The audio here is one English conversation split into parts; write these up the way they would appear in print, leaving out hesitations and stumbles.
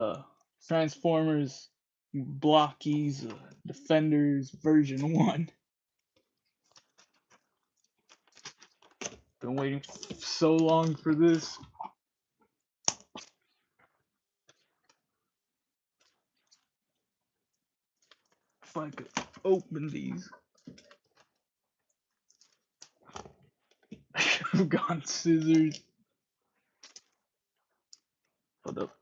uh, Transformers, Blokees, Defenders version 1. Been waiting so long for this. If I could open these. I should have gone scissors. Hold up.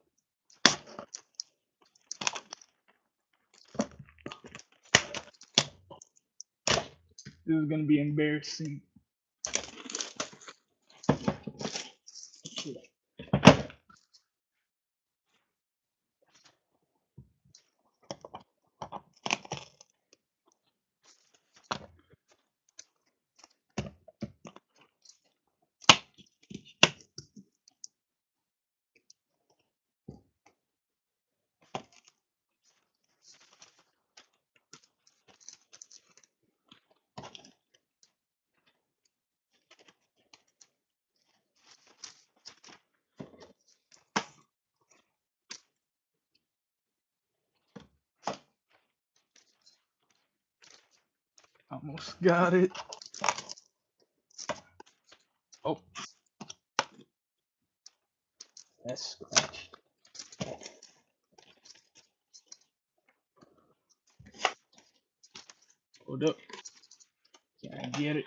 This is gonna be embarrassing. Almost got it. Oh, that's scratched. Hold up. Can I get it?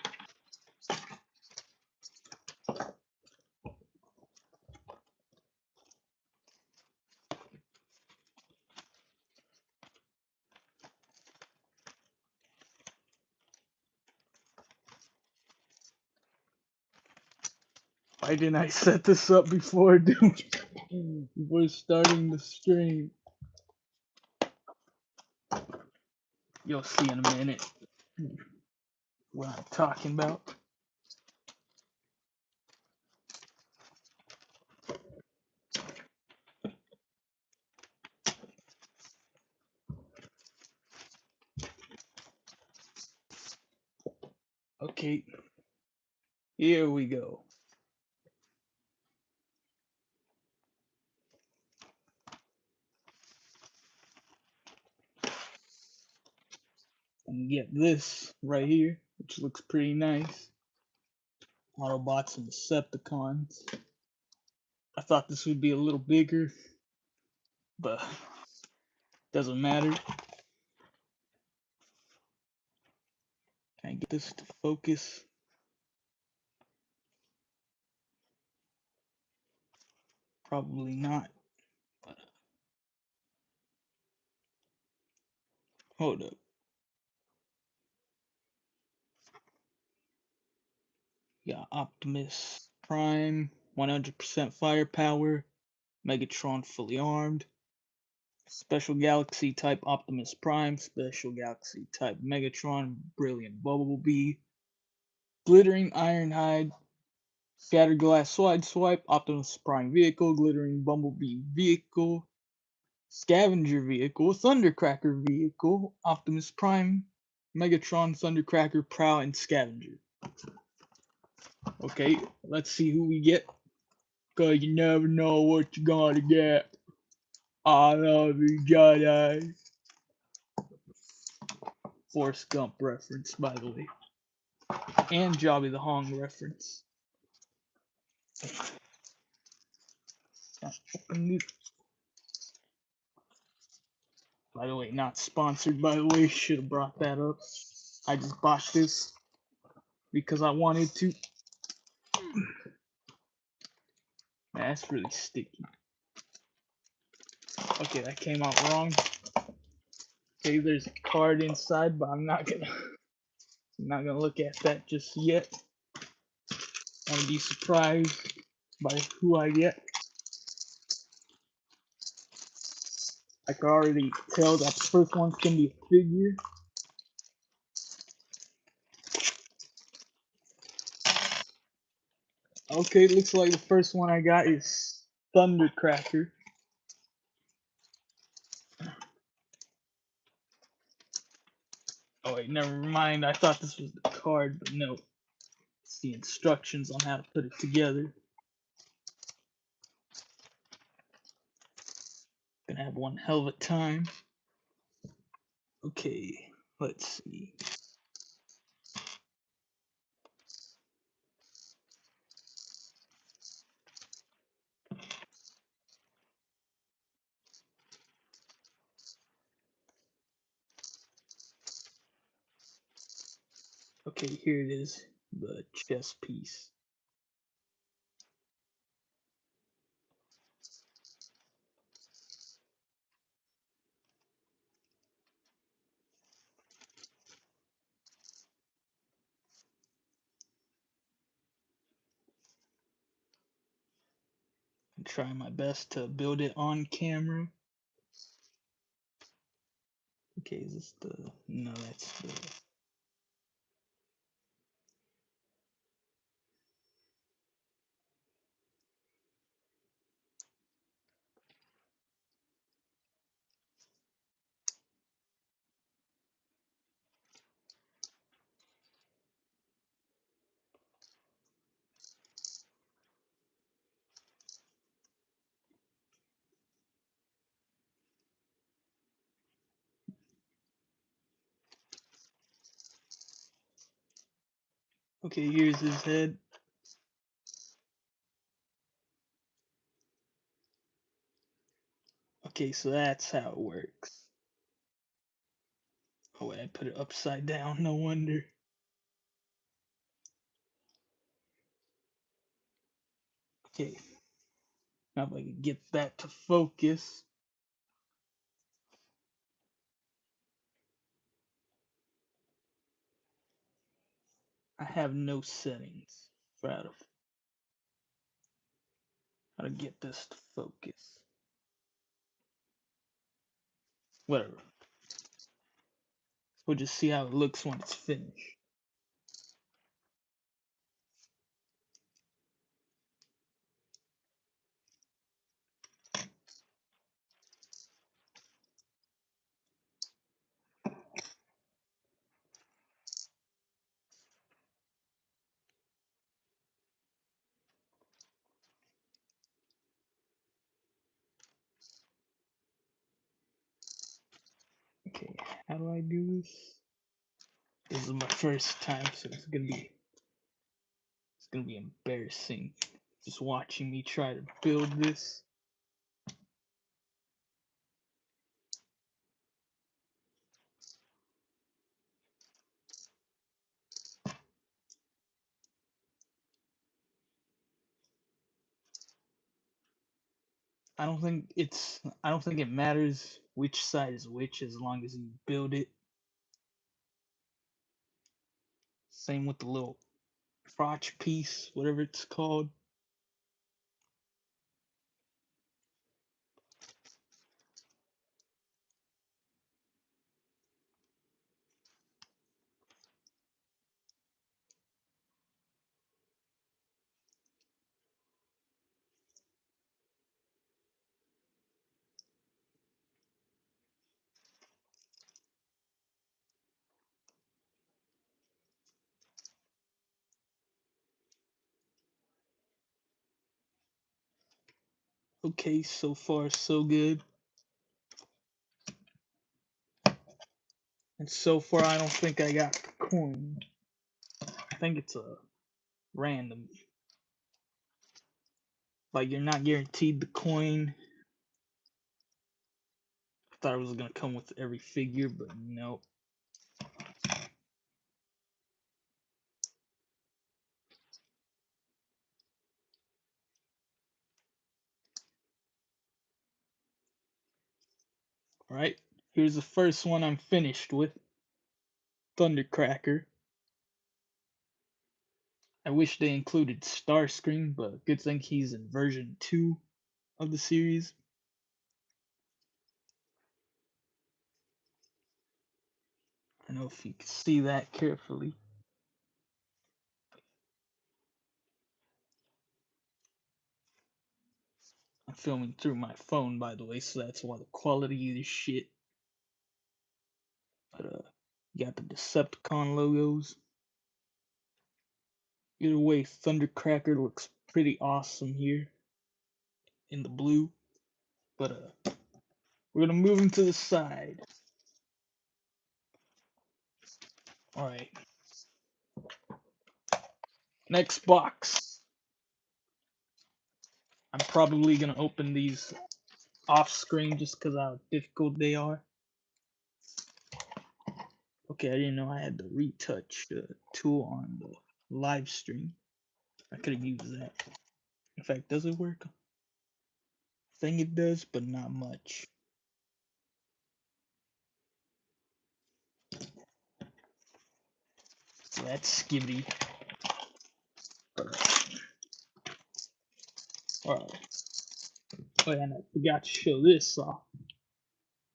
Why didn't I set this up before, dude? Before starting the stream. You'll see in a minute what I'm talking about. Okay, here we go. And get this right here, which looks pretty nice. Autobots and Decepticons. I thought this would be a little bigger, but doesn't matter. Can I get this to focus? Probably not. But hold up. Got Optimus Prime, 100% firepower, Megatron fully armed, Special Galaxy type Optimus Prime, Special Galaxy type Megatron, Brilliant Bumblebee, Glittering Ironhide, Shattered Glass Sideswipe, Optimus Prime Vehicle, Glittering Bumblebee Vehicle, Scavenger Vehicle, Thundercracker Vehicle, Optimus Prime, Megatron, Thundercracker, Prow, and Scavenger. Okay, let's see who we get. Cause you never know what you're gonna get. I love you, Jedi. Forrest Gump reference, by the way. And Jobby the Hong reference. By the way, not sponsored, by the way. Should have brought that up. I just bought this because I wanted to. Man, that's really sticky. Okay, that came out wrong. Okay, there's a card inside, but I'm not gonna look at that just yet. I'm gonna be surprised by who I get. I can already tell that the first one's gonna be a figure. Okay, looks like the first one I got is Thundercracker. Oh wait, never mind. I thought this was the card, but no. It's the instructions on how to put it together. Gonna have one hell of a time. Okay, let's see. Okay, here it is, the chess piece. I'm trying my best to build it on camera. Okay, is this the... No, that's the... Okay, here's his head. Okay, so that's how it works. Oh wait, I put it upside down, no wonder. Okay, now if I can get that to focus. I have no settings for how to get this to focus. Whatever. We'll just see how it looks when it's finished. Okay, how do I do this? This is my first time, so it's gonna be embarrassing just watching me try to build this. I don't think it matters which side is which as long as you build it. Same with the little crotch piece, whatever it's called. Okay, so far so good. And so far I don't think I got the coin. I think it's a random. Like you're not guaranteed the coin. I thought it was gonna come with every figure, but no. Alright, here's the first one I'm finished with. Thundercracker. I wish they included Starscream, but good thing he's in version 2 of the series. I don't know if you can see that carefully. I'm filming through my phone, by the way, so that's why the quality is shit. But you got the Decepticon logos. Either way, Thundercracker looks pretty awesome here in the blue. But We're gonna move him to the side. Alright. Next box. I'm probably gonna open these off screen just because how difficult they are. Okay, I didn't know I had the retouch tool on the live stream. I could have used that. In fact, does it work? I think it does, but not much. So that's skibby. Alright. Oh, yeah, and I forgot to show this off.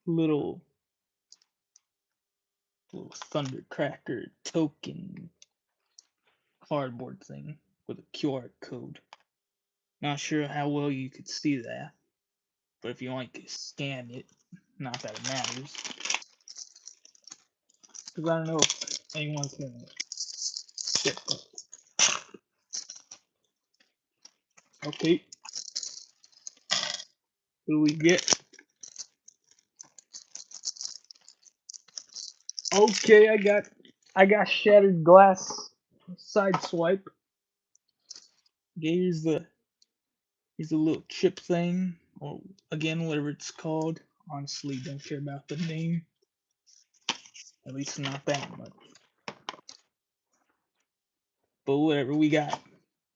Little Thundercracker token cardboard thing with a QR code. Not sure how well you could see that, but if you want to scan it, not that it matters. Because I don't know if anyone's gonna get that. Okay, what do we get? Okay, I got shattered glass side swipe. Okay, here's the little chip thing, or again whatever it's called. Honestly, don't care about the name. At least not that much. But whatever, we got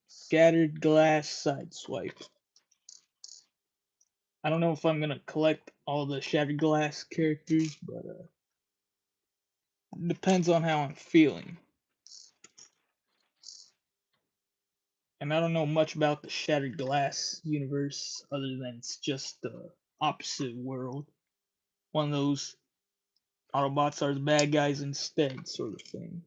scattered glass side swipe. I don't know if I'm gonna collect all the shattered glass characters, but depends on how I'm feeling. And I don't know much about the Shattered Glass universe other than it's just the opposite world. One of those Autobots are the bad guys instead sort of thing.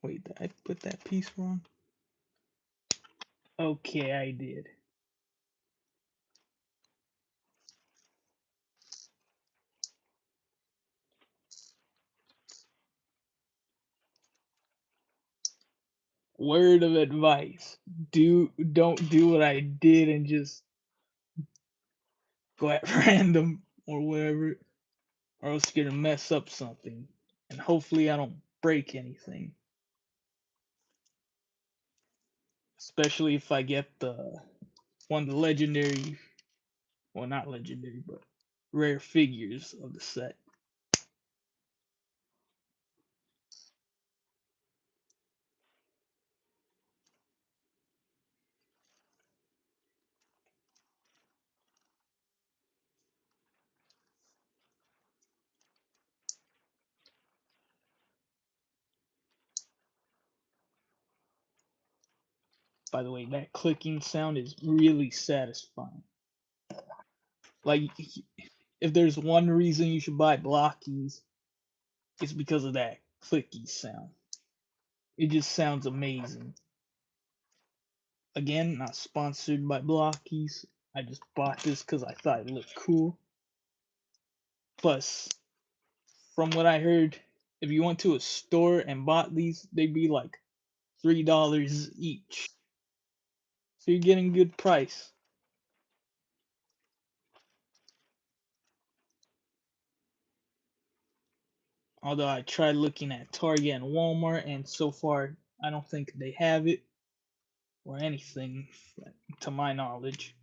Wait, did I put that piece wrong? Okay, I did. Word of advice. Don't do what I did and just go at random or whatever, or else you're gonna mess up something. And hopefully I don't break anything. Especially if I get one of the legendary, well, not legendary, but rare figures of the set. By the way, that clicking sound is really satisfying. Like, if there's one reason you should buy Blokees, it's because of that clicky sound. It just sounds amazing. Again, not sponsored by Blokees. I just bought this because I thought it looked cool. Plus, from what I heard, if you went to a store and bought these, they'd be like $3 each. So you're getting a good price. Although I tried looking at Target and Walmart, and so far I don't think they have it or anything, to my knowledge.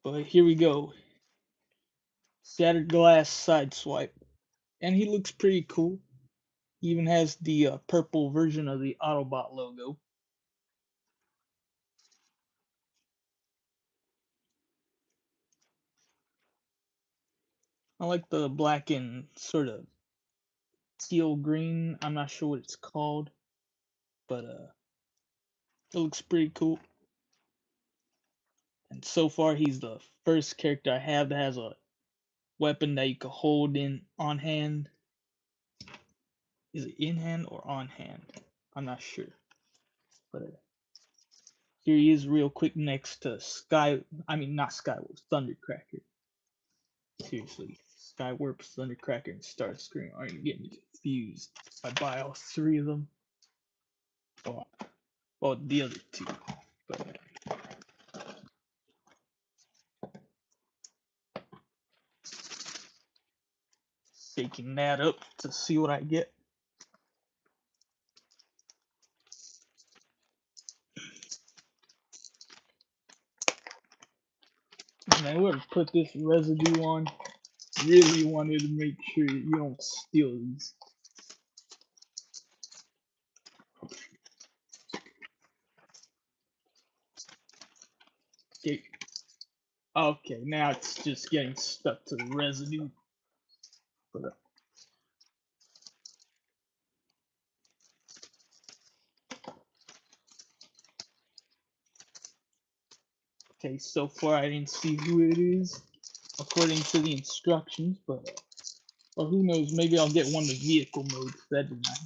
But here we go. Shattered glass side swipe, and he looks pretty cool. He even has the purple version of the Autobot logo. I like the black and sort of teal green. I'm not sure what it's called, but it looks pretty cool. And so far, he's the first character I have that has a weapon that you can hold in on hand. Is it in hand or on hand? I'm not sure. But here he is, real quick, next to not Skywolf, Thundercracker. Seriously, Skywarp, Thundercracker, and Starscream aren't getting confused. I buy all three of them. Well, the other two. But shaking that up to see what I get. Man, whoever put this residue on really wanted to make sure you don't steal these. Okay, now it's just getting stuck to the residue. Okay, so far I didn't see who it is according to the instructions, but well, who knows? Maybe I'll get one of the vehicle modes. That'd be nice,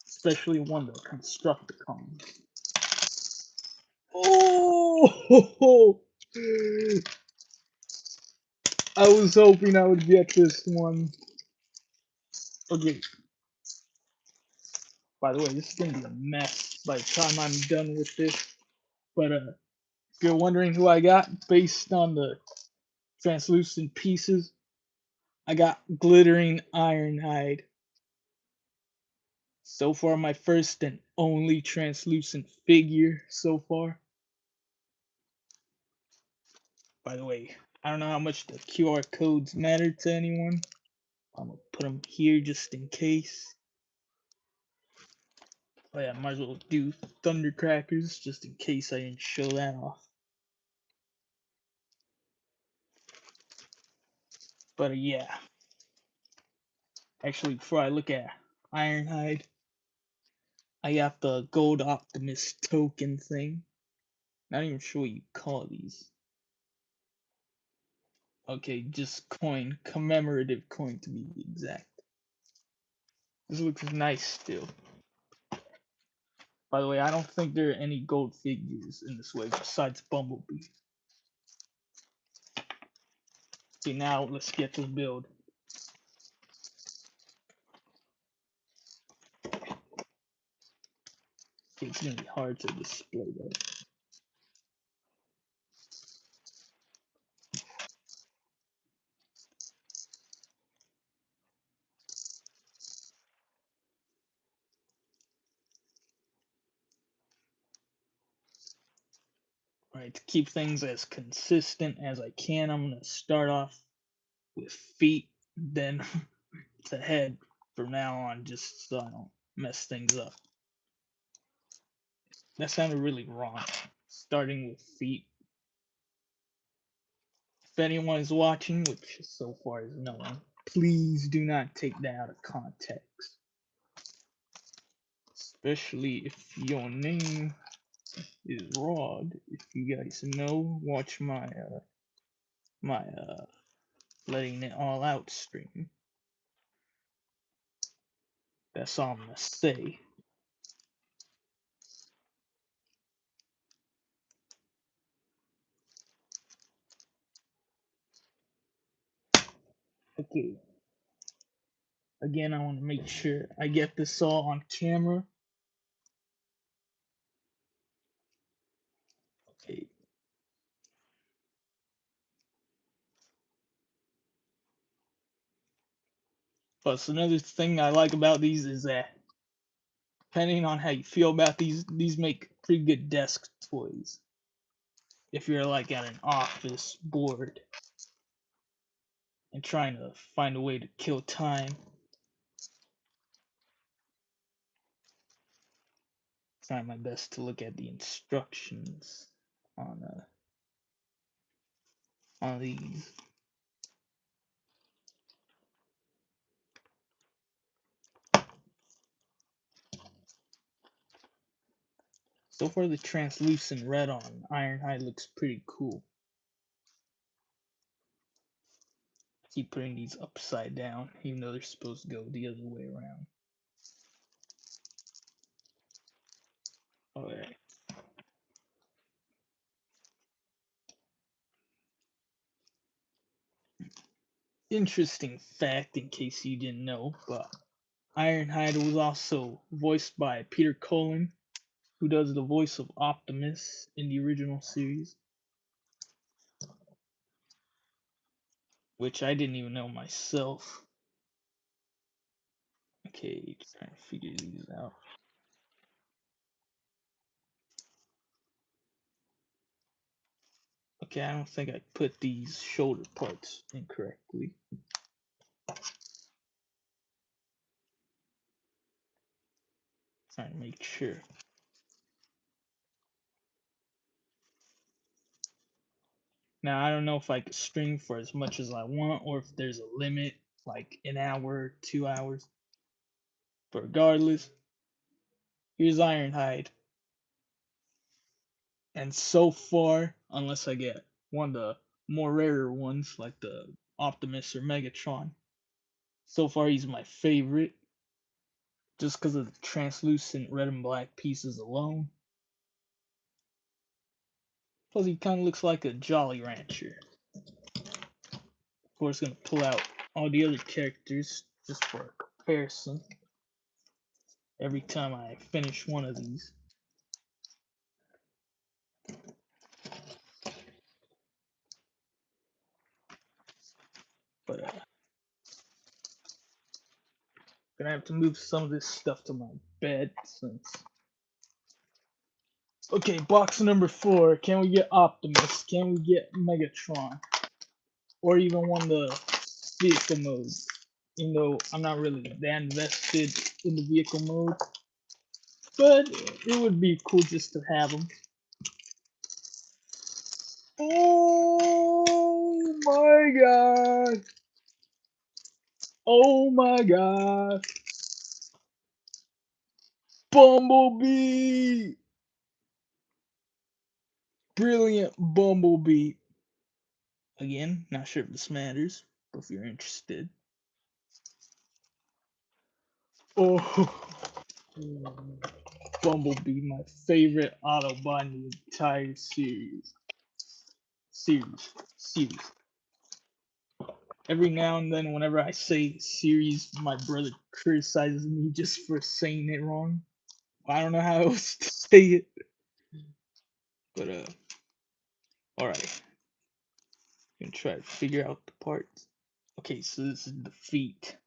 especially one of the Constructicons. Oh! I was hoping I would get this one. Okay. By the way, this is gonna be a mess by the time I'm done with this. But if you're wondering who I got based on the translucent pieces, I got glittering Ironhide. So far, my first and only translucent figure so far. By the way, I don't know how much the QR codes matter to anyone. I'm gonna put them here just in case. Oh yeah, might as well do Thundercrackers just in case I didn't show that off. But yeah. Actually, before I look at Ironhide, I got the Gold Optimus token thing. Not even sure what you call these. Okay, just coin, commemorative coin to be exact. This looks nice still. By the way, I don't think there are any gold figures in this way besides Bumblebee. Okay, now let's get to the build. Okay, it's gonna be hard to display though. Alright, to keep things as consistent as I can, I'm gonna start off with feet, then to head from now on, just so I don't mess things up. That sounded really wrong. Starting with feet. If anyone is watching, which so far is no one, please do not take that out of context. Especially if your name is Rod. If you guys know, watch my letting it all out stream. That's all I'm gonna say. Okay. Again, I want to make sure I get this all on camera. Okay. Plus, another thing I like about these is that, depending on how you feel about these make pretty good desk toys. If you're like at an office bored and trying to find a way to kill time. Trying my best to look at the instructions on these. So far, the translucent red on Ironhide looks pretty cool. Keep putting these upside down, even though they're supposed to go the other way around. Alright. Interesting fact, in case you didn't know, but Ironhide was also voiced by Peter Cullen, who does the voice of Optimus in the original series, which I didn't even know myself. Okay, trying to figure these out. Okay, I don't think I put these shoulder parts incorrectly. Trying to make sure. Now, I don't know if I could stream for as much as I want or if there's a limit, like an hour, 2 hours. But regardless, here's Ironhide. And so far, unless I get one of the more rarer ones like the Optimus or Megatron, so far he's my favorite. Just because of the translucent red and black pieces alone. Plus, he kind of looks like a Jolly Rancher. Of course, gonna pull out all the other characters just for a comparison. Every time I finish one of these. But gonna have to move some of this stuff to my bed since. Okay, box number 4. Can we get Optimus? Can we get Megatron? Or even one of the vehicle modes? Even though I'm not really that invested in the vehicle mode. But it would be cool just to have them. Oh my god! Oh my god! Bumblebee! Brilliant Bumblebee. Again, not sure if this matters, but if you're interested. Oh, Bumblebee, my favorite Autobot in the entire series. Series. Every now and then, whenever I say series, my brother criticizes me just for saying it wrong. I don't know how else to say it. But, alright. Gonna try to figure out the parts. Okay, so this is the feet,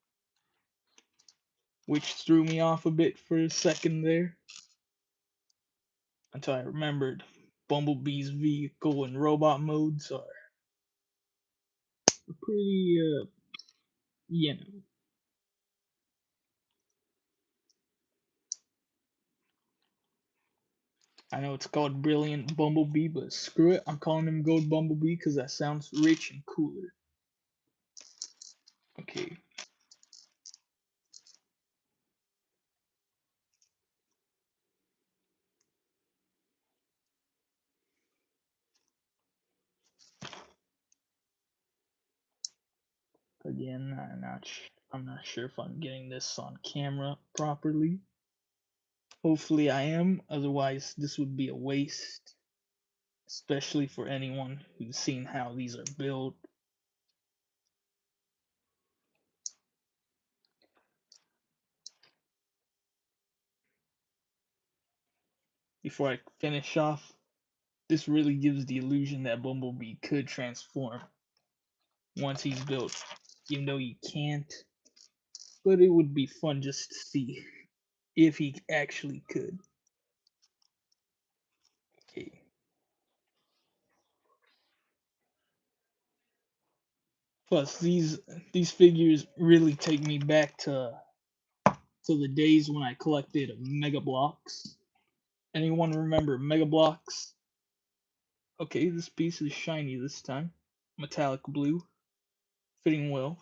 which threw me off a bit for a second there. Until I remembered Bumblebee's vehicle and robot modes are pretty, you know. I know it's called Brilliant Bumblebee, but screw it, I'm calling him Gold Bumblebee because that sounds rich and cooler. Okay. Again, I'm not sure if I'm getting this on camera properly. Hopefully I am, otherwise this would be a waste. Especially for anyone who's seen how these are built. Before I finish off, this really gives the illusion that Bumblebee could transform once he's built, even though he can't. But it would be fun just to see if he actually could. Okay. Plus, these figures really take me back to the days when I collected Mega Blocks. Anyone remember Mega Blocks? Okay, this piece is shiny this time, metallic blue, fitting well.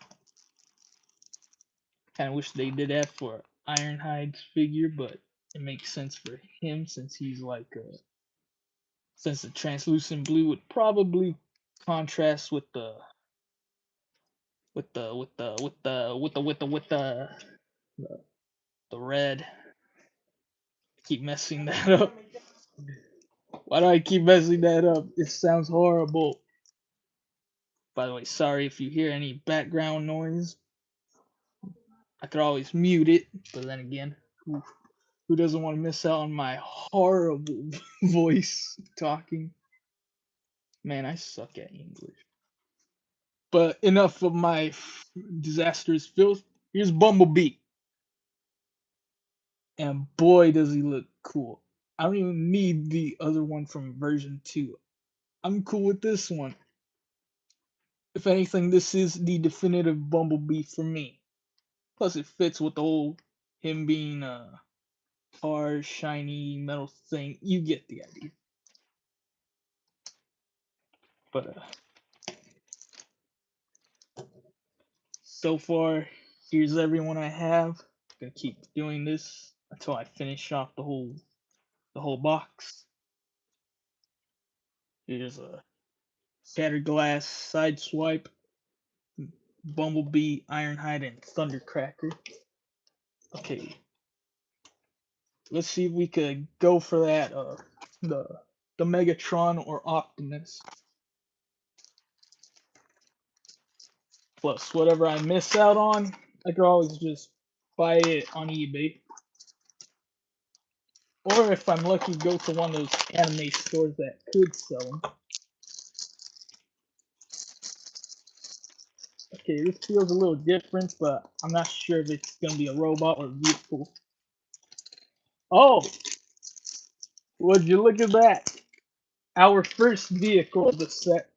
Kind of wish they did that for Ironhide's figure, but it makes sense for him since he's like since the translucent blue would probably contrast with the, the red. Keep messing that up. Why do I keep messing that up? It sounds horrible. By the way, sorry if you hear any background noise. I could always mute it, but then again, who doesn't want to miss out on my horrible voice talking? Man, I suck at English. But enough of my disastrous filth. Here's Bumblebee. And boy, does he look cool. I don't even need the other one from version 2. I'm cool with this one. If anything, this is the definitive Bumblebee for me. Plus, it fits with the whole him being a hard, shiny metal thing. You get the idea. But so far, here's everyone I have. Gonna keep doing this until I finish off the whole box. Here's a Shattered Glass, Sideswipe, Bumblebee, Ironhide, and Thundercracker. Okay, let's see if we could go for that. The Megatron or Optimus. Plus whatever I miss out on, I could always just buy it on eBay. Or if I'm lucky, go to one of those anime stores that could sell them. Okay, this feels a little different, but I'm not sure if it's gonna be a robot or a vehicle. Oh, would you look at that? Our first vehicle of the set.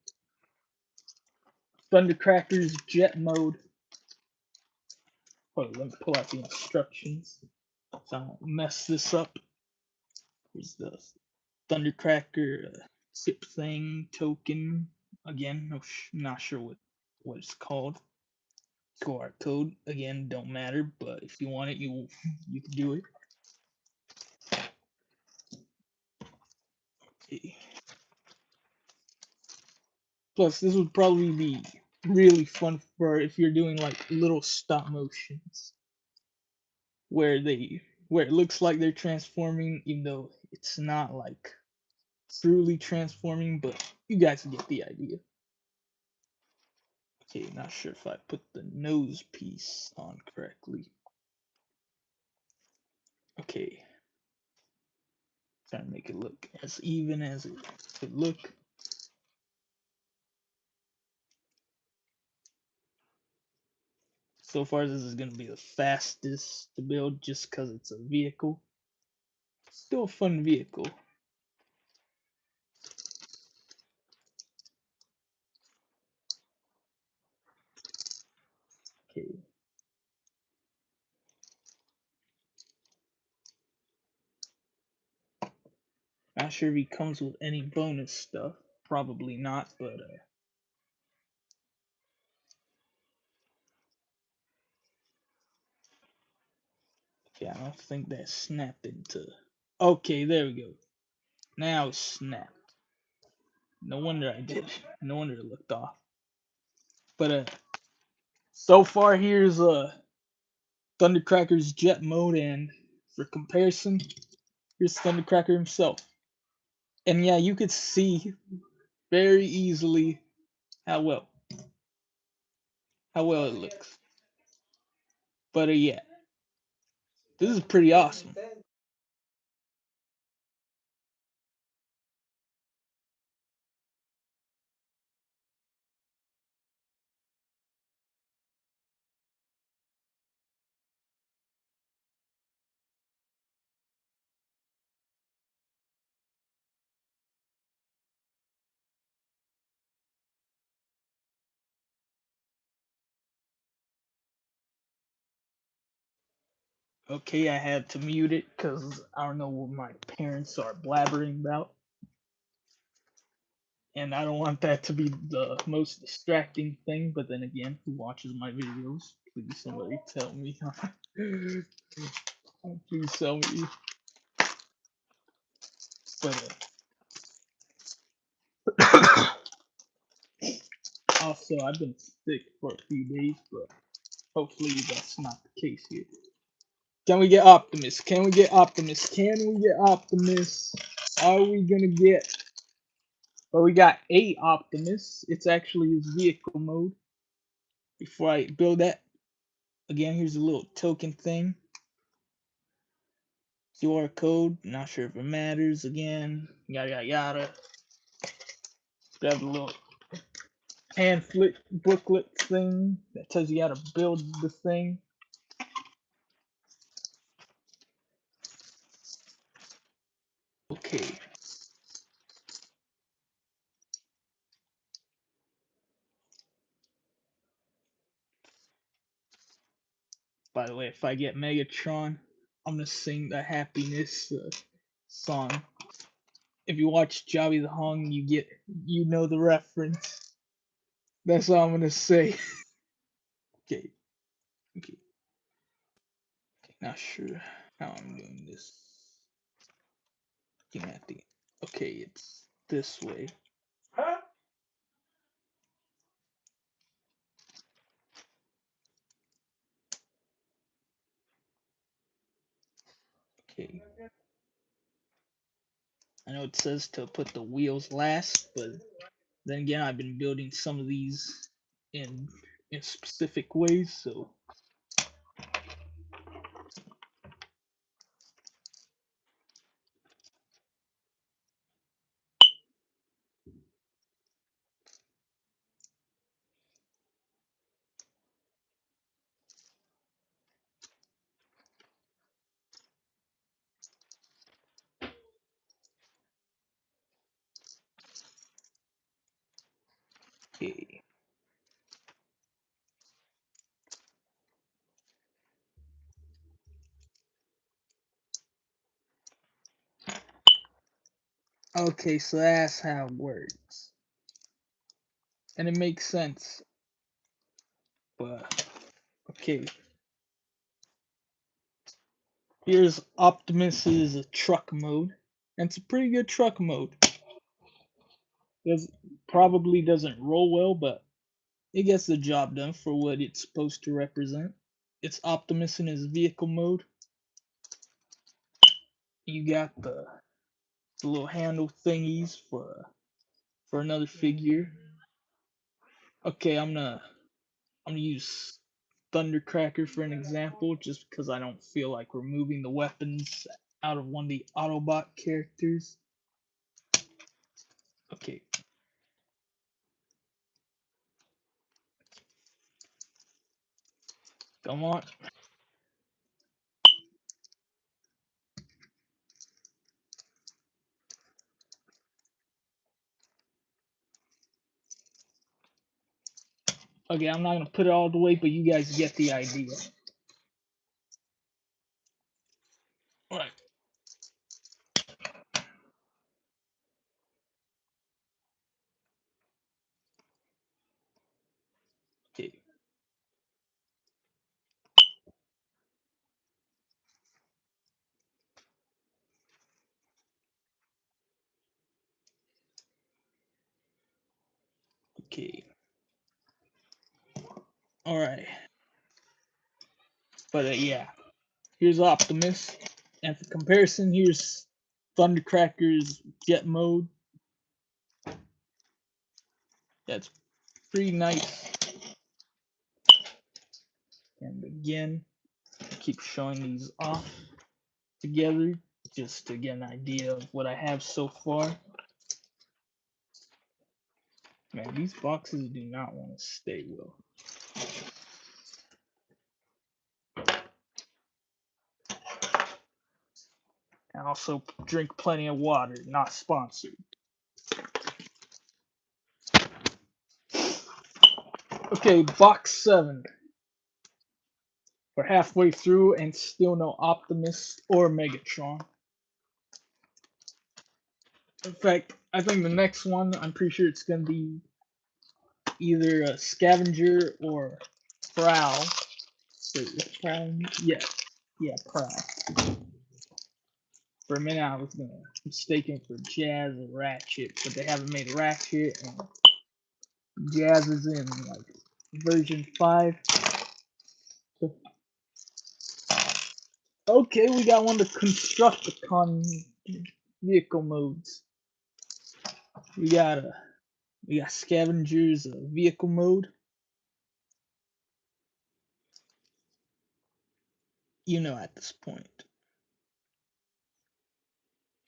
Thundercracker's jet mode. Hold on, let me pull out the instructions so I don't mess this up. Here's the Thundercracker chip thing token. Again, not sure what it's called. QR code again don't matter, but if you want it, you can do it. Okay. Plus, this would probably be really fun for if you're doing like little stop motions where it looks like they're transforming, even though it's not like truly transforming, but you guys get the idea. Okay, not sure if I put the nose piece on correctly. Okay. Trying to make it look as even as it could look. So far, this is going to be the fastest to build just because it's a vehicle. Still a fun vehicle. Okay. Not sure if he comes with any bonus stuff. Probably not, but okay, I don't think that snapped into. Okay, there we go. Now it's snapped. No wonder I did. No wonder it looked off. But so far here's Thundercracker's jet mode, and for comparison, here's Thundercracker himself. And yeah, you could see very easily how well it looks. But yeah, this is pretty awesome. Okay, I had to mute it because I don't know what my parents are blabbering about. And I don't want that to be the most distracting thing, but then again, who watches my videos? Please somebody tell me. Please tell me. But also, I've been sick for a few days, but hopefully that's not the case here. Can we get Optimus? Can we get Optimus? Can we get Optimus? Are we gonna get? Well, we got a Optimus. It's actually his vehicle mode. Before I build that, again, here's a little token thing. QR code. Not sure if it matters. Again, yada yada yada. Grab the little pamphlet booklet thing that tells you how to build the thing. Okay. By the way, if I get Megatron, I'm gonna sing the happiness song. If you watch Jobby the Hung, you know the reference. That's all I'm gonna say. Okay. Okay. Not sure how I'm doing this. Okay, it's this way. Okay. I know it says to put the wheels last, but then again, I've been building some of these in specific ways, so okay. Okay, so that's how it works. And it makes sense. But okay. Here's Optimus's truck mode. And it's a pretty good truck mode. It probably doesn't roll well, but it gets the job done for what it's supposed to represent. It's Optimus in his vehicle mode. You got the little handle thingies for another figure. Okay, I'm gonna use Thundercracker for an example, just because I don't feel like removing the weapons out of one of the Autobot characters. Okay. Come on. Okay, I'm not gonna put it all the way, but you guys get the idea. Alright. Okay. Okay. Alright. But yeah. Here's Optimus. And for comparison, here's Thundercracker's jet mode. That's pretty nice. And again, keep showing these off together just to get an idea of what I have so far. Man, these boxes do not want to stay well. And also drink plenty of water, not sponsored. Okay, box 7. We're halfway through and still no Optimus or Megatron. In fact, I think the next one, I'm pretty sure it's going to be either a Scavenger or Prowl. Wait, Prowl? Yeah, Prowl. For a minute, I was gonna mistake him for Jazz or Ratchet, but they haven't made Ratchet, and Jazz is in like version 5. So, okay, we got one of the Constructicon vehicle modes. We got Scavengers vehicle mode. You know, at this point,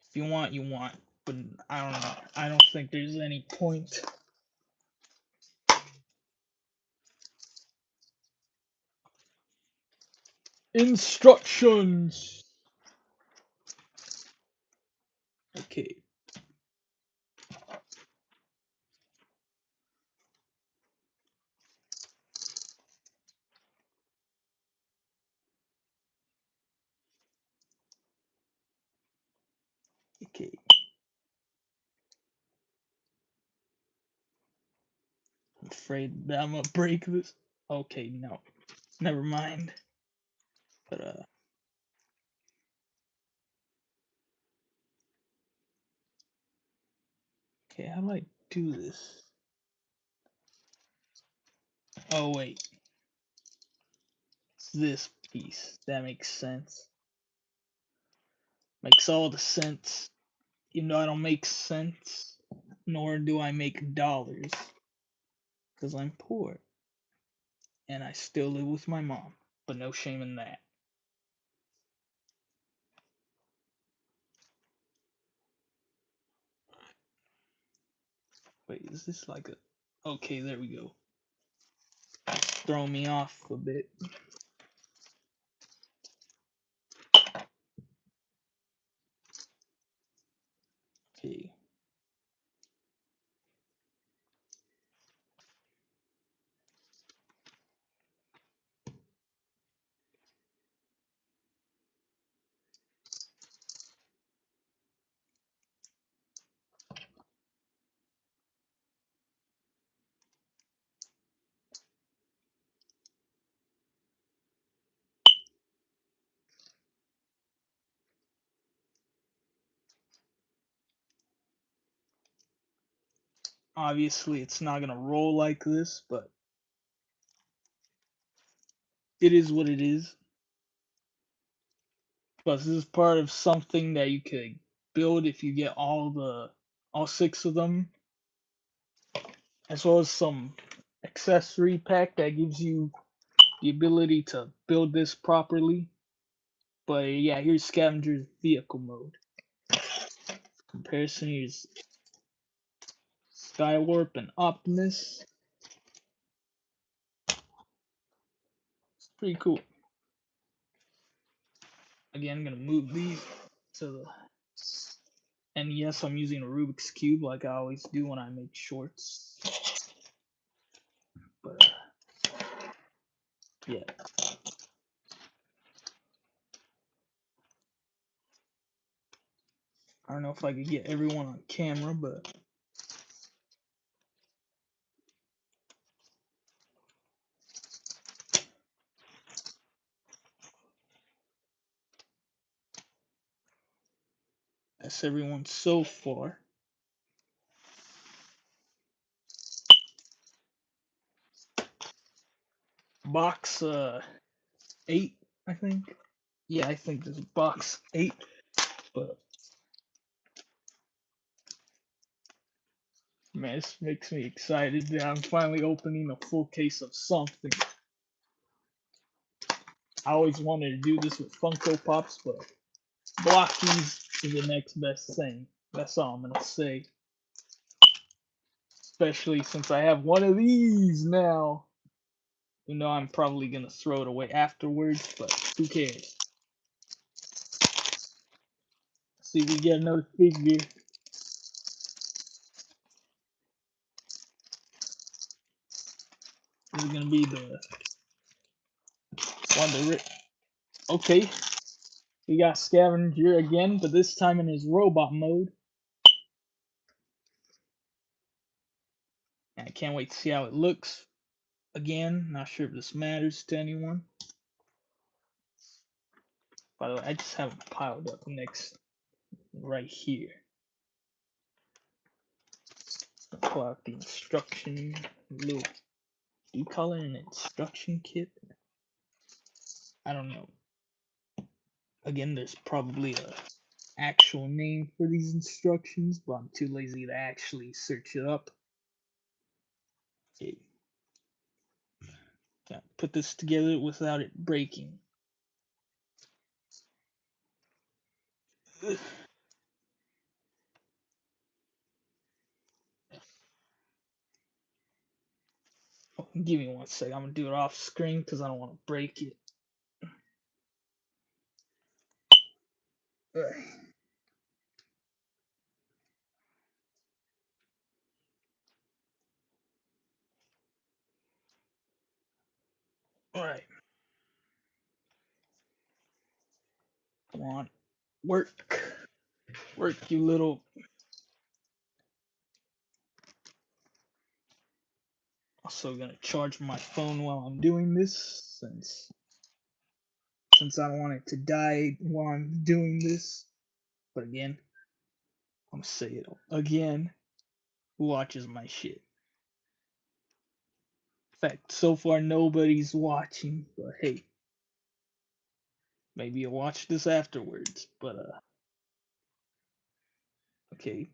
if you want, you want, but I don't know. I don't think there's any point. Instructions. Okay. Okay. I'm afraid that I'm gonna break this. Okay, no. Never mind. But okay, how do I do this? Oh wait. It's this piece. That makes sense. Makes all the sense. Even though I don't make sense, nor do I make dollars. Because I'm poor. And I still live with my mom. But no shame in that. Wait, is this like a... Okay, there we go. Throw me off a bit. Okay. Obviously, it's not gonna roll like this, but it is what it is. But this is part of something that you could build if you get all 6 of them, as well as some accessory pack that gives you the ability to build this properly. But yeah, here's Scavenger's vehicle mode. Comparison, here's Skywarp and Optimus. It's pretty cool. Again, I'm gonna move these to the... And yes, I'm using a Rubik's Cube like I always do when I make shorts. But yeah. I don't know if I could get everyone on camera, but that's everyone so far. Box 8, I think. Yeah, I think this is box 8, but man, this makes me excited that I'm finally opening a full case of something. I always wanted to do this with Funko Pops, but Blokees is the next best thing. That's all I'm gonna say. Especially since I have one of these now. You know, I'm probably gonna throw it away afterwards, but who cares? See, we get another figure. This is gonna be the one. Okay, we got Scavenger again, but this time in his robot mode. I can't wait to see how it looks. Again, not sure if this matters to anyone. By the way, I just have it piled up next right here. Pull out the instruction little. Do you call it an instruction kit? I don't know. Again, there's probably a actual name for these instructions, but I'm too lazy to actually search it up. Okay. Can't put this together without it breaking. Oh, give me 1 second. I'm gonna do it off screen because I don't want to break it. Alright. Come on. Work. Work, you little. Also gonna charge my phone while I'm doing this since I don't want it to die while I'm doing this. But again, I'm gonna say it again. Who watches my shit? In fact, so far nobody's watching, but hey, maybe you'll watch this afterwards. But okay.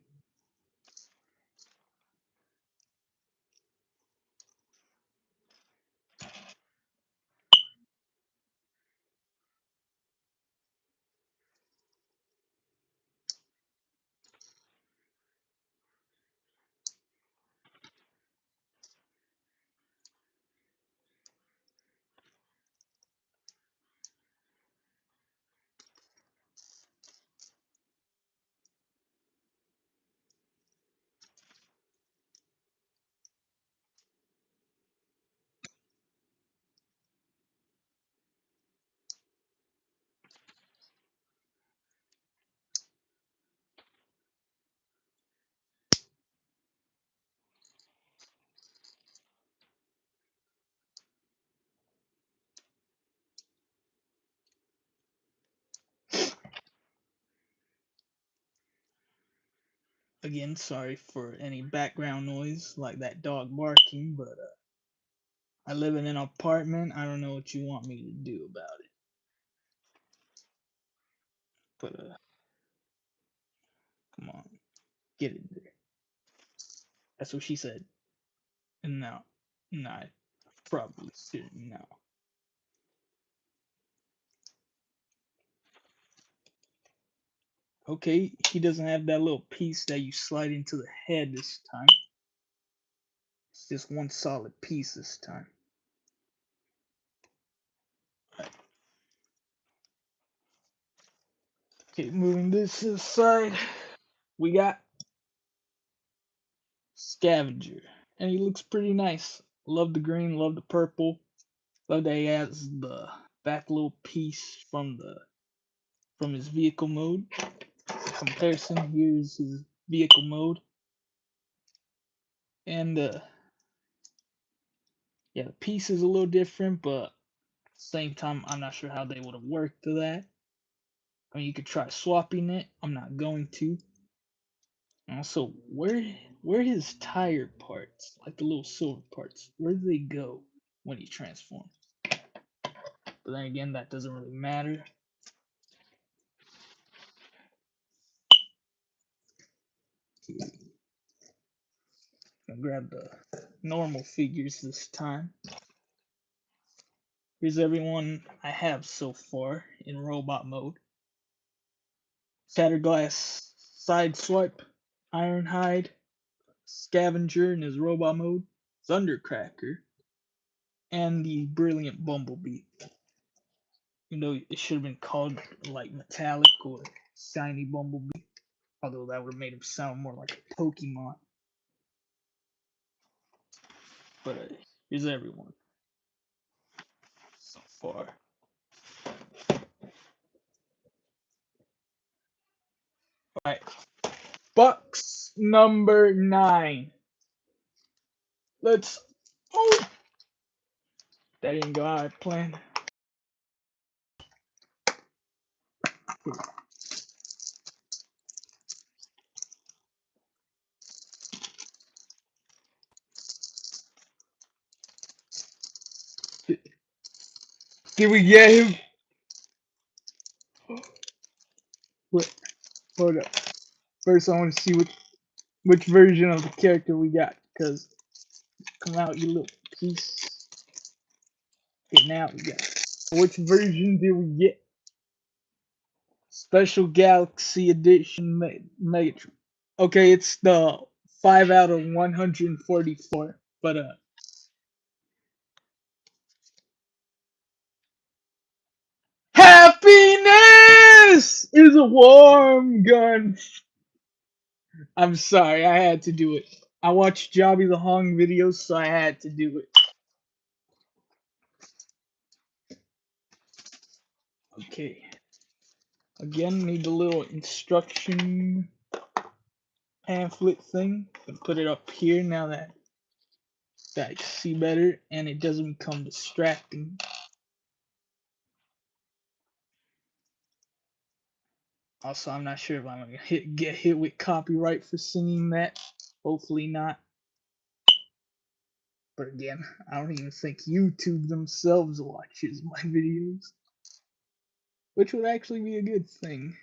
Again, sorry for any background noise like that dog barking, but I live in an apartment. I don't know what you want me to do about it. But come on, get in there. That's what she said. And now, nah, probably shouldn't now. Okay, he doesn't have that little piece that you slide into the head this time. It's just one solid piece this time. Right. Okay, moving this to the side. We got Scavenger. And he looks pretty nice. Love the green, love the purple. Love that he has the back little piece from his vehicle mode. Comparison, here's his vehicle mode. And yeah, the piece is a little different, but at the same time, I'm not sure how they would have worked to that. I mean, you could try swapping it. I'm not going to. And also, where his tire parts, like the little silver parts, where do they go when he transforms? But then again, that doesn't really matter. I'll grab the normal figures this time. Here's everyone I have so far in robot mode. Shatterglass, Sideswipe, Ironhide, Scavenger in his robot mode, Thundercracker, and the Brilliant Bumblebee. You know, it should have been called like Metallic or Shiny Bumblebee, although that would have made him sound more like a Pokemon. But here's everyone so far. Alright, box number 9. Let's. Oh! That didn't go how I planned. Did we get him? Wait, hold up. First, I want to see which version of the character we got. Cause come out, you little piece. Okay, now we got. Which version did we get? Special Galaxy Edition Megatron. Okay, it's the 5 out of 144. But happiness is a warm gun. I'm sorry, I had to do it. I watched Jobby the Hong videos, so I had to do it. Okay. Again, need a little instruction pamphlet thing. And put it up here now that I see better and it doesn't become distracting. Also, I'm not sure if I'm gonna get hit with copyright for singing that. Hopefully not. But again, I don't even think YouTube themselves watches my videos, which would actually be a good thing.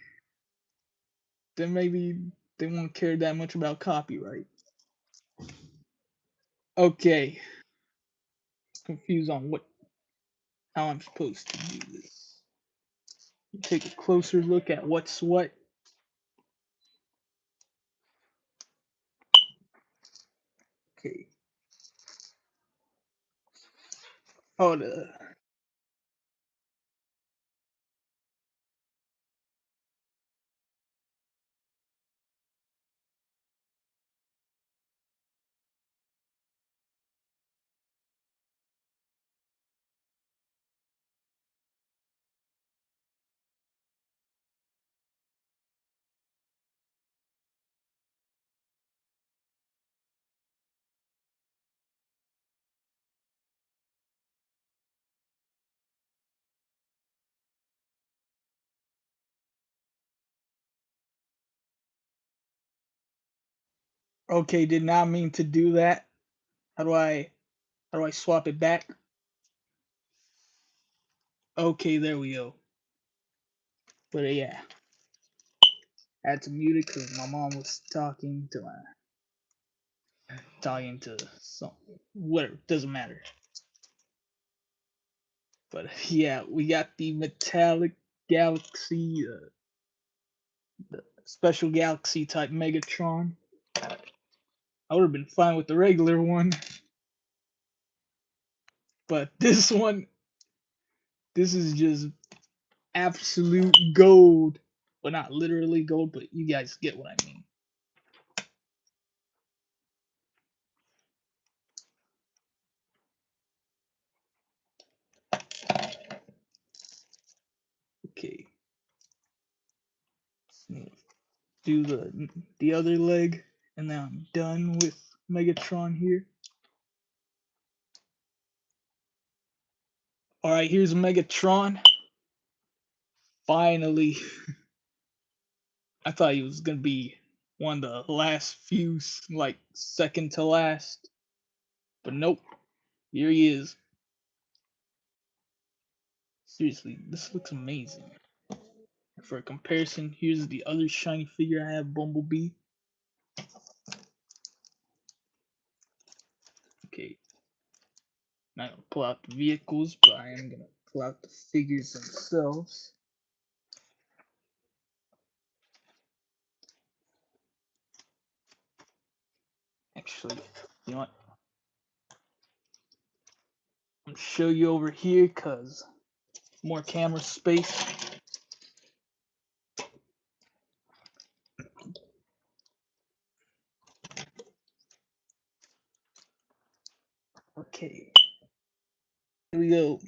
Then maybe they won't care that much about copyright. Okay, confused on how I'm supposed to do this. Take a closer look at what's what. Okay. Oh, okay, did not mean to do that. How do I swap it back? Okay, there we go. But yeah, I had to mute it because my mom was talking to some whatever, doesn't matter. But yeah, we got the metallic galaxy, the special galaxy type Megatron. I would have been fine with the regular one, but this one, this is just absolute gold. Well, not literally gold, but you guys get what I mean. Okay, do the other leg, and then I'm done with Megatron here. All right, here's Megatron. Finally, I thought he was gonna be one of the last few, like second to last, but nope. Here he is. Seriously, this looks amazing. For comparison, here's the other shiny figure I have, Bumblebee. Okay, not gonna pull out the vehicles, but I am gonna pull out the figures themselves. Actually, you know what? I'm gonna show you over here because more camera space. Okay, here we go.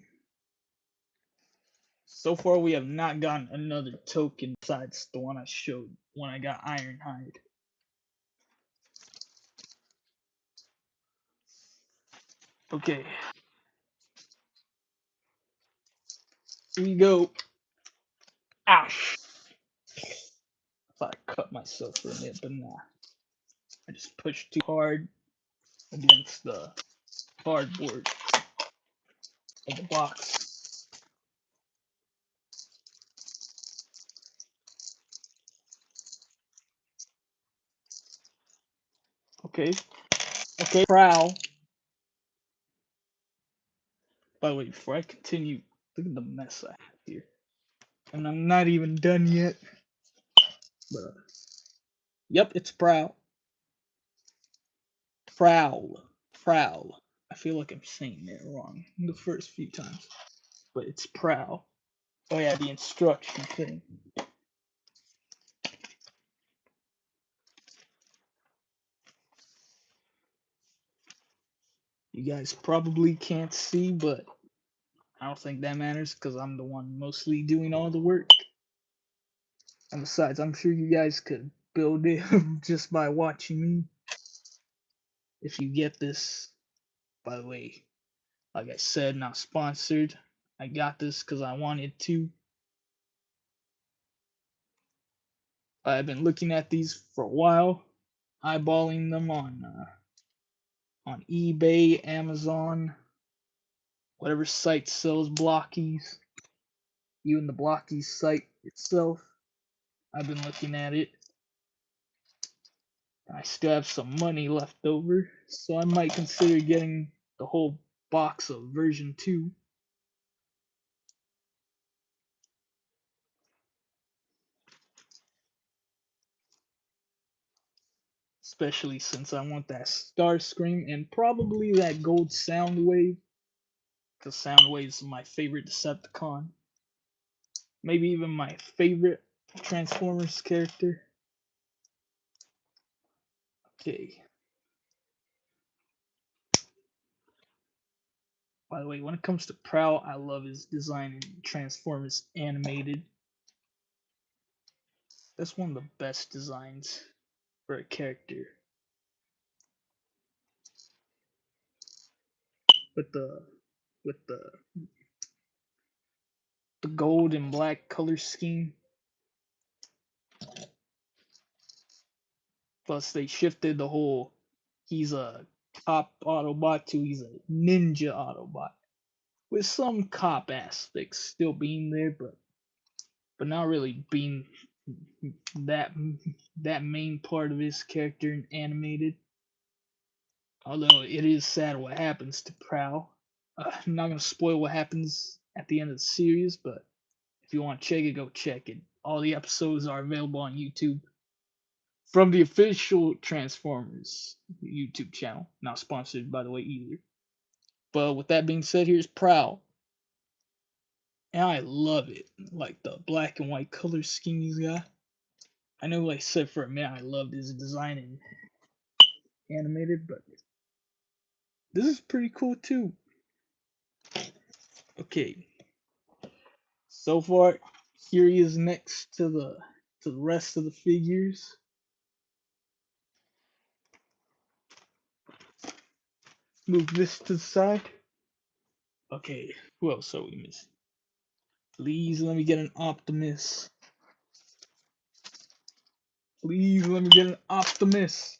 So far, we have not gotten another token besides the one I showed when I got Ironhide. Okay, here we go. Ouch! I thought I cut myself for a minute, but nah. I just pushed too hard against the cardboard of the box. Okay. Okay. Prowl. By the way, before I continue, look at the mess I have here. And I'm not even done yet. But, yep, it's Prowl. Prowl. Prowl. I feel like I'm saying it wrong the first few times. But it's Prowl. Oh yeah, the instruction thing. You guys probably can't see, but I don't think that matters because I'm the one mostly doing all the work. And besides, I'm sure you guys could build it just by watching me. If you get this, by the way, like I said, not sponsored. I got this because I wanted to. I've been looking at these for a while, eyeballing them on eBay, Amazon, whatever site sells Blokees, even the Blokees site itself. I've been looking at it. I still have some money left over, so I might consider getting the whole box of version 2. Especially since I want that Star Scream and probably that gold Soundwave, because Soundwave is my favorite Decepticon. Maybe even my favorite Transformers character. Okay. By the way, when it comes to Prowl, I love his design in Transformers Animated. That's one of the best designs for a character. With the gold and black color scheme. Plus, they shifted the whole he's a cop Autobot to he's a ninja Autobot, with some cop aspects still being there, but not really being that that main part of his character in animated. Although it is sad what happens to Prowl. I'm not gonna spoil what happens at the end of the series, but if you want to check it, go check it. All the episodes are available on YouTube from the official Transformers YouTube channel. Not sponsored, by the way, either. But with that being said, here's Prowl. And I love it. Like the black and white color scheme he's got. I know, like I said for a minute, I loved his design in animated, but this is pretty cool too. Okay. So far, here he is next to the rest of the figures. Move this to the side. Okay, who else are we missing? Please let me get an Optimus. Please let me get an Optimus.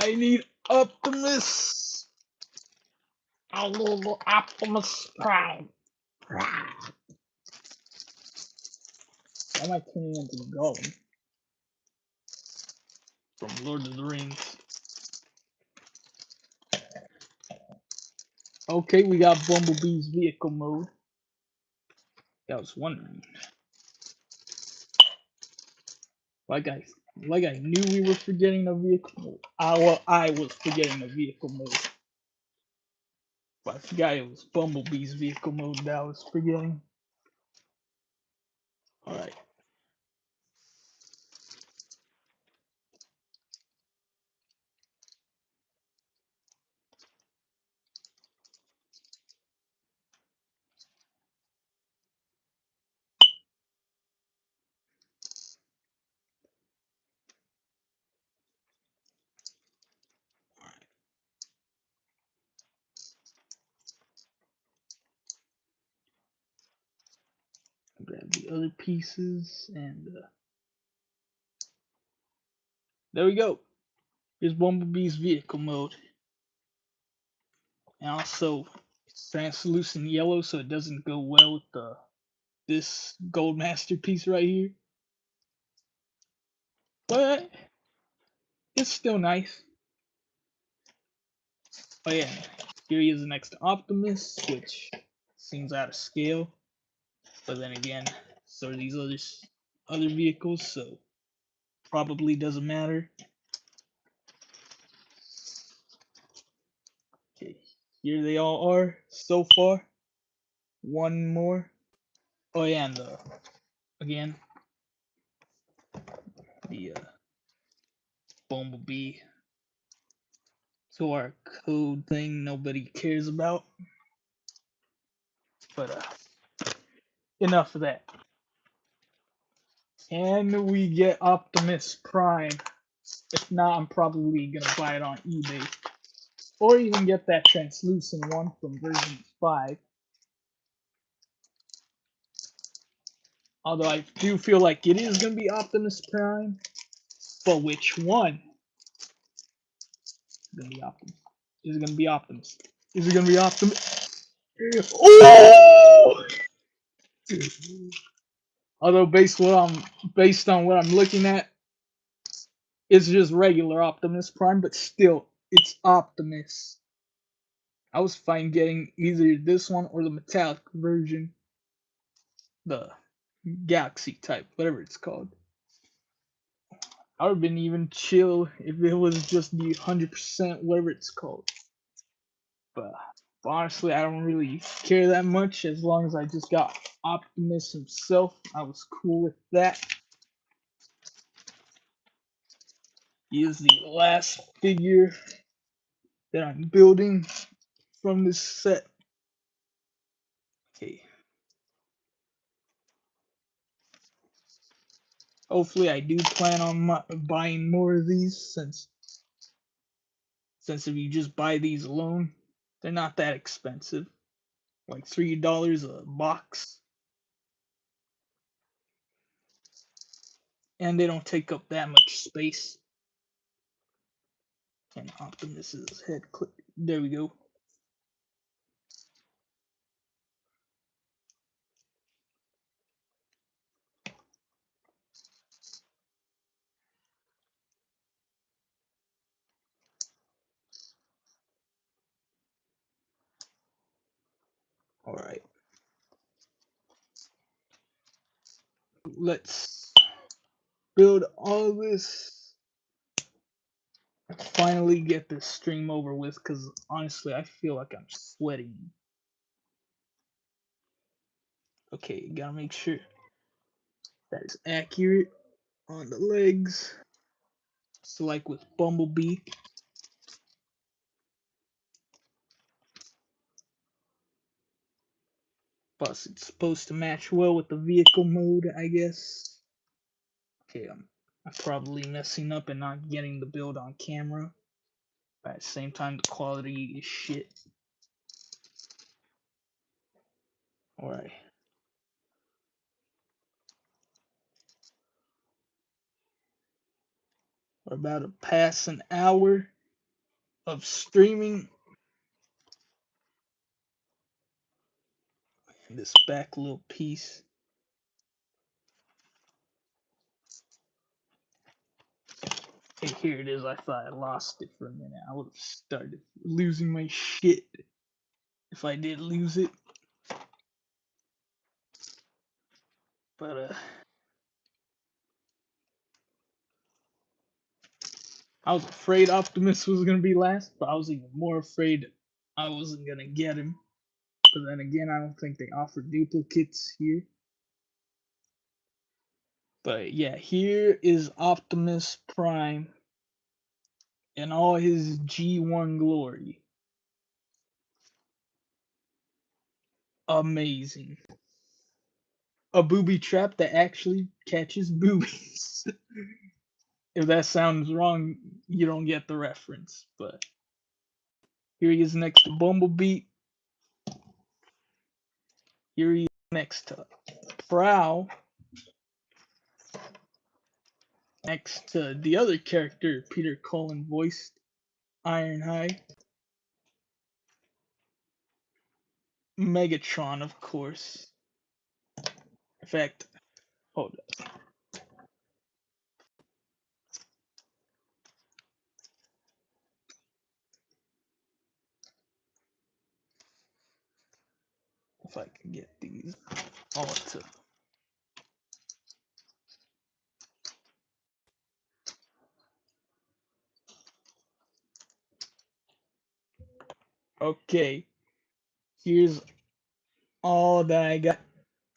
I need Optimus. I need the Optimus Prime. Why am I turning into the Golem from Lord of the Rings? Okay, we got Bumblebee's vehicle mode. I was wondering. Like I knew we were forgetting a vehicle mode. I was forgetting a vehicle mode. But I forgot it was Bumblebee's vehicle mode that I was forgetting. Alright. Grab the other pieces and there we go. Here's Bumblebee's vehicle mode. And also it's translucent yellow so it doesn't go well with this gold masterpiece right here. But it's still nice. Oh yeah, here he is next to Optimus, which seems out of scale. But then again, so are these other vehicles, so probably doesn't matter. Okay, here they all are so far. One more. Oh yeah, and again, the Bumblebee to our code thing nobody cares about. But enough of that. Can we get Optimus Prime? If not, I'm probably gonna buy it on eBay. Or even get that translucent one from version 5. Although I do feel like it is gonna be Optimus Prime. But which one? It's gonna be Optimus. Is it gonna be Optimus? Is it gonna be Optimus? Oh! Although based on what I'm looking at, it's just regular Optimus Prime, but still, it's Optimus. I was fine getting either this one or the metallic version, the Galaxy type, whatever it's called. I would have been even chill if it was just the 100% whatever it's called. But honestly, I don't really care that much as long as I just got Optimus himself. I was cool with that. He is the last figure that I'm building from this set. Okay. Hopefully, I do plan on buying more of these since if you just buy these alone, they're not that expensive. Like $3 a box. And they don't take up that much space. And Optimus's head click. There we go. Alright. Let's build all this. Finally get this stream over with, because honestly, I feel like I'm sweating. Okay, gotta make sure that is accurate on the legs. So like with Bumblebee. Plus it's supposed to match well with the vehicle mode, I guess. Okay, I'm probably messing up and not getting the build on camera. But at the same time, the quality is shit. Alright. We're about to pass an hour of streaming. And this back little piece. Okay, here it is. I thought I lost it for a minute. I would have started losing my shit if I did lose it. But I was afraid Optimus was gonna be last, but I was even more afraid I wasn't gonna get him. But then again, I don't think they offer duplicates here. But yeah, here is Optimus Prime in all his G1 glory. Amazing. A booby trap that actually catches boobies. If that sounds wrong, you don't get the reference. But here he is next to Bumblebee. Here he is next to Prowl. Next to the other character Peter Cullen voiced, Ironhide. Megatron, of course. In fact, hold up. if I can get these all to. Okay, here's all that I got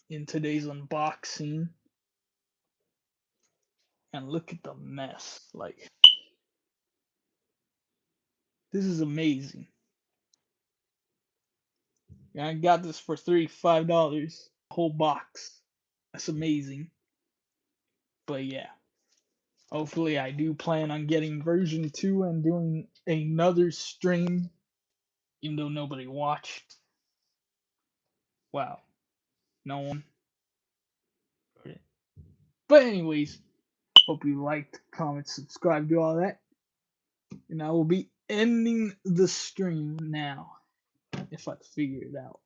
in today's unboxing. And look at the mess. Like, this is amazing. I got this for $35, whole box. That's amazing. But yeah, hopefully I do plan on getting version 2 and doing another stream, even though nobody watched. Wow, no one. But anyways, hope you liked, comment, subscribe, do all that. And I will be ending the stream now, if I figure it out.